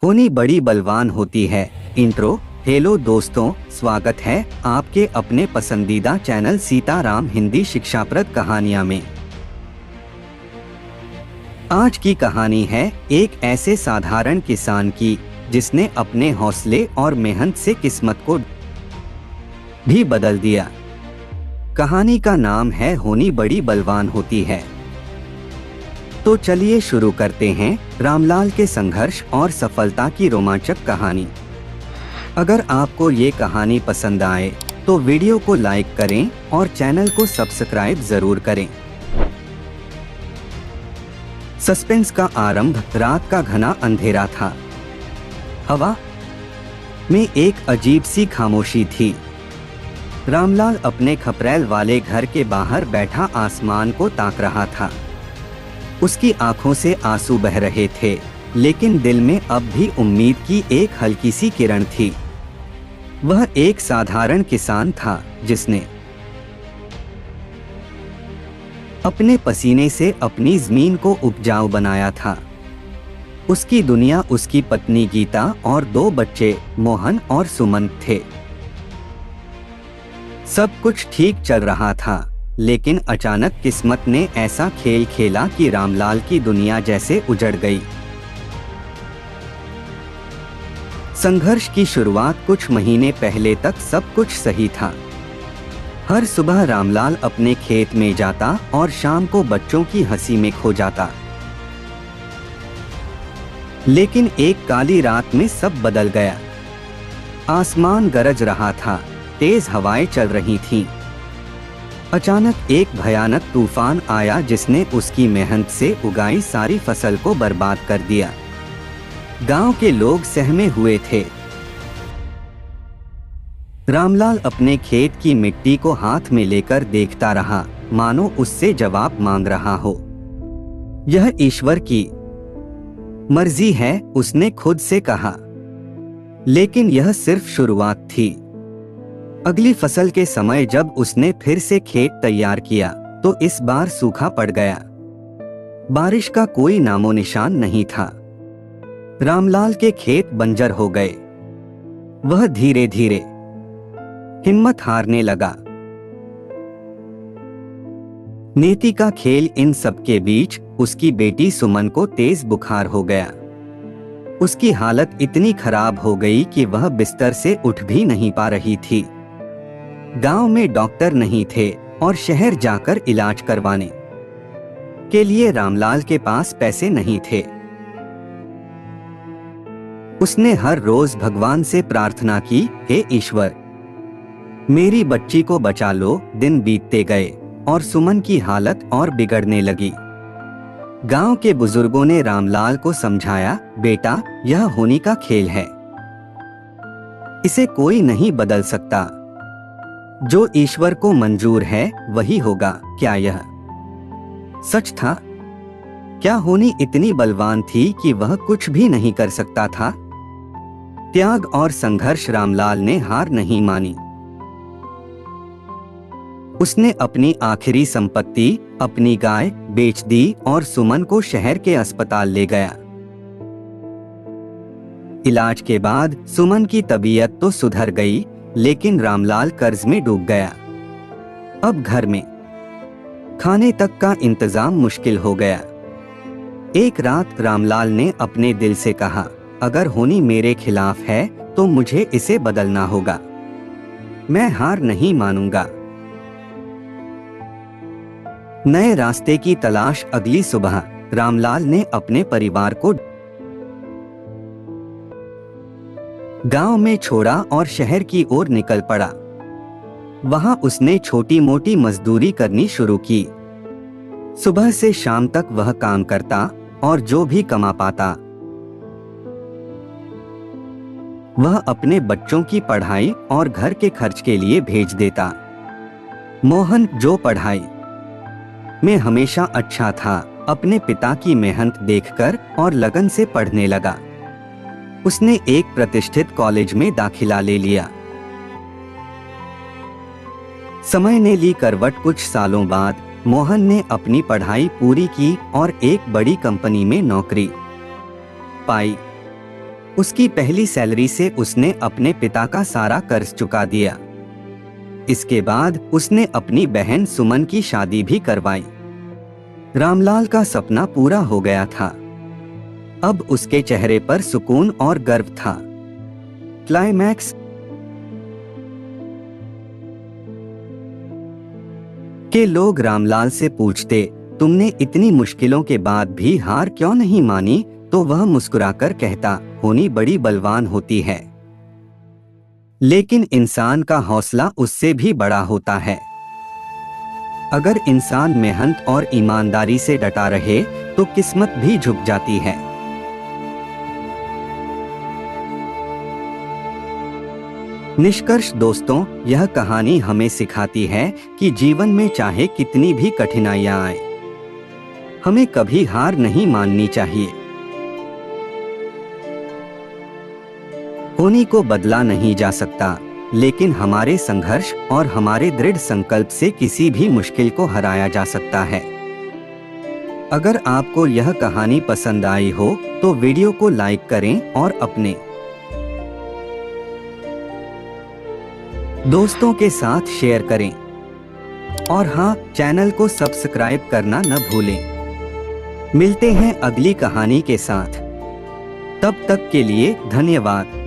होनी बड़ी बलवान होती है। इंट्रो। हेलो दोस्तों, स्वागत है आपके अपने पसंदीदा चैनल सीताराम हिंदी शिक्षाप्रद कहानियां में। आज की कहानी है एक ऐसे साधारण किसान की जिसने अपने हौसले और मेहनत से किस्मत को भी बदल दिया। कहानी का नाम है होनी बड़ी बलवान होती है। तो चलिए शुरू करते हैं रामलाल के संघर्ष और सफलता की रोमांचक कहानी। अगर आपको ये कहानी पसंद आए तो वीडियो को लाइक करें और चैनल को सब्सक्राइब जरूर करें। सस्पेंस का आरंभ रात का घना अंधेरा था। हवा में एक अजीब सी खामोशी थी। रामलाल अपने खपरेल वाले घर के बाहर बैठा आसमान को ताक रहा था। उसकी आंखों से आंसू बह रहे थे, लेकिन दिल में अब भी उम्मीद की एक हल्की सी किरण थी। वह एक साधारण किसान था जिसने अपने पसीने से अपनी जमीन को उपजाऊ बनाया था। उसकी दुनिया उसकी पत्नी गीता और 2 बच्चे मोहन और सुमन थे। सब कुछ ठीक चल रहा था, लेकिन अचानक किस्मत ने ऐसा खेल खेला कि रामलाल की दुनिया जैसे उजड़ गई। संघर्ष की शुरुआत कुछ महीने पहले तक सब कुछ सही था। हर सुबह रामलाल अपने खेत में जाता और शाम को बच्चों की हंसी में खो जाता। लेकिन एक काली रात में सब बदल गया। आसमान गरज रहा था, तेज हवाएं चल रही थीं। अचानक एक भयानक तूफान आया जिसने उसकी मेहनत से उगाई सारी फसल को बर्बाद कर दिया। गांव के लोग सहमे हुए थे। रामलाल अपने खेत की मिट्टी को हाथ में लेकर देखता रहा, मानो उससे जवाब मांग रहा हो। यह ईश्वर की मर्जी है, उसने खुद से कहा। लेकिन यह सिर्फ शुरुआत थी। अगली फसल के समय जब उसने फिर से खेत तैयार किया तो इस बार सूखा पड़ गया। बारिश का कोई नामो निशान नहीं था। रामलाल के खेत बंजर हो गए। वह धीरे धीरे हिम्मत हारने लगा। नीति का खेल इन सब के बीच उसकी बेटी सुमन को तेज बुखार हो गया। उसकी हालत इतनी खराब हो गई कि वह बिस्तर से उठ भी नहीं पा रही थी। गांव में डॉक्टर नहीं थे और शहर जाकर इलाज करवाने के लिए रामलाल के पास पैसे नहीं थे। उसने हर रोज भगवान से प्रार्थना की, हे ईश्वर, मेरी बच्ची को बचा लो। दिन बीतते गए और सुमन की हालत और बिगड़ने लगी। गांव के बुजुर्गों ने रामलाल को समझाया, बेटा, यह होनी का खेल है, इसे कोई नहीं बदल सकता। जो ईश्वर को मंजूर है वही होगा। क्या यह सच था? क्या होनी इतनी बलवान थी कि वह कुछ भी नहीं कर सकता था? त्याग और संघर्ष। रामलाल ने हार नहीं मानी। उसने अपनी आखिरी संपत्ति, अपनी गाय, बेच दी और सुमन को शहर के अस्पताल ले गया। इलाज के बाद सुमन की तबीयत तो सुधर गई, लेकिन रामलाल कर्ज में डूब गया। अब घर में खाने तक का इंतजाम मुश्किल हो गया। एक रात रामलाल ने अपने दिल से कहा, अगर होनी मेरे खिलाफ है तो मुझे इसे बदलना होगा। मैं हार नहीं मानूंगा। नए रास्ते की तलाश। अगली सुबह रामलाल ने अपने परिवार को गांव में छोड़ा और शहर की ओर निकल पड़ा। वहां उसने छोटी मोटी मजदूरी करनी शुरू की। सुबह से शाम तक वह काम करता और जो भी कमा पाता वह अपने बच्चों की पढ़ाई और घर के खर्च के लिए भेज देता। मोहन, जो पढ़ाई में हमेशा अच्छा था, अपने पिता की मेहनत देखकर और लगन से पढ़ने लगा। उसने एक प्रतिष्ठित कॉलेज में दाखिला ले लिया। समय ने ली करवट। कुछ सालों बाद मोहन ने अपनी पढ़ाई पूरी की और एक बड़ी कंपनी में नौकरी पाई। उसकी पहली सैलरी से उसने अपने पिता का सारा कर्ज चुका दिया। इसके बाद उसने अपनी बहन सुमन की शादी भी करवाई। रामलाल का सपना पूरा हो गया था। अब उसके चेहरे पर सुकून और गर्व था। क्लाइमैक्स। के लोग रामलाल से पूछते, तुमने इतनी मुश्किलों के बाद भी हार क्यों नहीं मानी? तो वह मुस्कुराकर कहता, होनी बड़ी बलवान होती है, लेकिन इंसान का हौसला उससे भी बड़ा होता है। अगर इंसान मेहनत और ईमानदारी से डटा रहे तो किस्मत भी झुक जाती है। निष्कर्ष दोस्तों, यह कहानी हमें सिखाती है कि जीवन में चाहे कितनी भी कठिनाइयां आए, हमें कभी हार नहीं माननी चाहिए। होनी को बदला नहीं जा सकता, लेकिन हमारे संघर्ष और हमारे दृढ़ संकल्प से किसी भी मुश्किल को हराया जा सकता है। अगर आपको यह कहानी पसंद आई हो तो वीडियो को लाइक करें और अपने दोस्तों के साथ शेयर करें। और हाँ, चैनल को सब्सक्राइब करना न भूलें। मिलते हैं अगली कहानी के साथ। तब तक के लिए धन्यवाद।